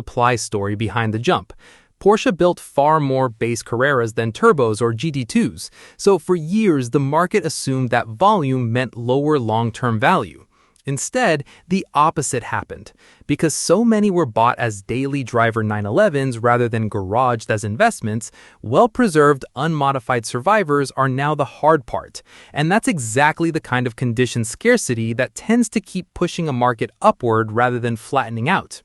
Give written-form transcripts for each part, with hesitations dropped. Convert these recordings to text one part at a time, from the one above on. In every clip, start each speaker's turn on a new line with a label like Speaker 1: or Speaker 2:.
Speaker 1: supply story behind the jump. Porsche built far more base Carreras than turbos or GT2s, so for years the market assumed that volume meant lower long-term value. Instead, the opposite happened. Because so many were bought as daily driver 911s rather than garaged as investments, well-preserved, unmodified survivors are now the hard part. And that's exactly the kind of condition scarcity that tends to keep pushing a market upward rather than flattening out.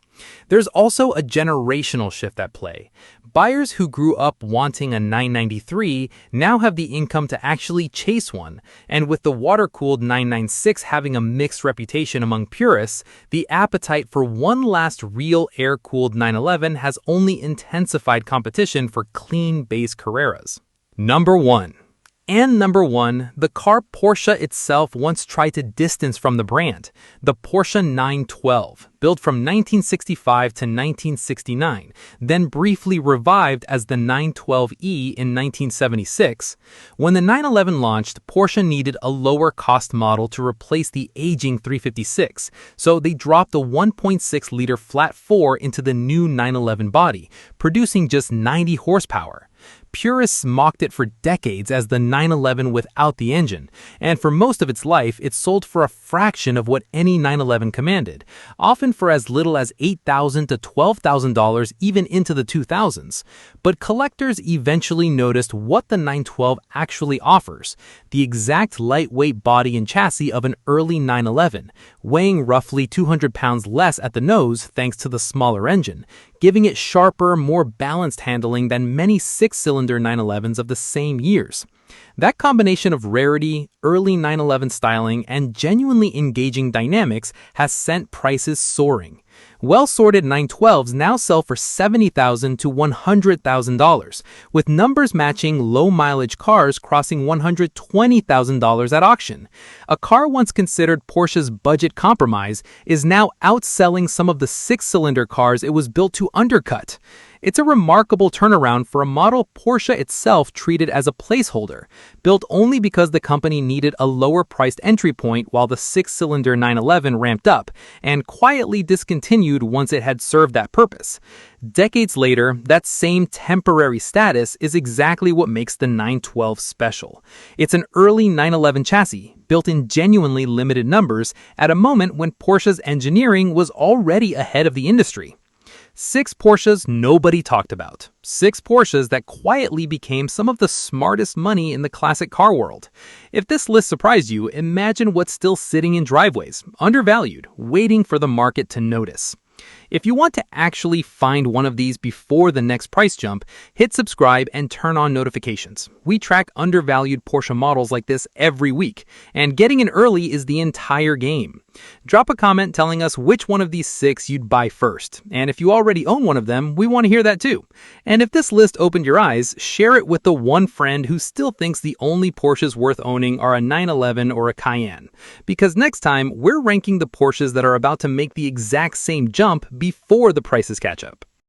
Speaker 1: There's also a generational shift at play. Buyers who grew up wanting a 993 now have the income to actually chase one, and with the water-cooled 996 having a mixed reputation among purists, the appetite for one last real air-cooled 911 has only intensified competition for clean base Carreras. Number 1. The car Porsche itself once tried to distance from the brand, the Porsche 912, built from 1965 to 1969, then briefly revived as the 912e in 1976. When the 911 launched, Porsche needed a lower-cost model to replace the aging 356, so they dropped the 1.6-liter flat-4 into the new 911 body, producing just 90 horsepower. Purists mocked it for decades as the 911 without the engine, and for most of its life, it sold for a fraction of what any 911 commanded, often for as little as $8,000 to $12,000 even into the 2000s. But collectors eventually noticed what the 912 actually offers: the exact lightweight body and chassis of an early 911, weighing roughly 200 pounds less at the nose thanks to the smaller engine, giving it sharper, more balanced handling than many six-cylinder 911s of the same years. That combination of rarity, early 911 styling, and genuinely engaging dynamics has sent prices soaring. Well-sorted 912s now sell for $70,000 to $100,000, with numbers matching low-mileage cars crossing $120,000 at auction. A car once considered Porsche's budget compromise is now outselling some of the six-cylinder cars it was built to undercut. It's a remarkable turnaround for a model Porsche itself treated as a placeholder, built only because the company needed a lower-priced entry point while the six-cylinder 911 ramped up, and quietly discontinued once it had served that purpose. Decades later, that same temporary status is exactly what makes the 912 special. It's an early 911 chassis, built in genuinely limited numbers at a moment when Porsche's engineering was already ahead of the industry. 6 Porsches nobody talked about. 6 Porsches that quietly became some of the smartest money in the classic car world. If this list surprised you, imagine what's still sitting in driveways, undervalued, waiting for the market to notice. If you want to actually find one of these before the next price jump, hit subscribe and turn on notifications. We track undervalued Porsche models like this every week, and getting in early is the entire game. Drop a comment telling us which one of these 6 you'd buy first, and if you already own one of them, we want to hear that too. And if this list opened your eyes, share it with the one friend who still thinks the only Porsches worth owning are a 911 or a Cayenne. Because next time, we're ranking the Porsches that are about to make the exact same jump before the prices catch up.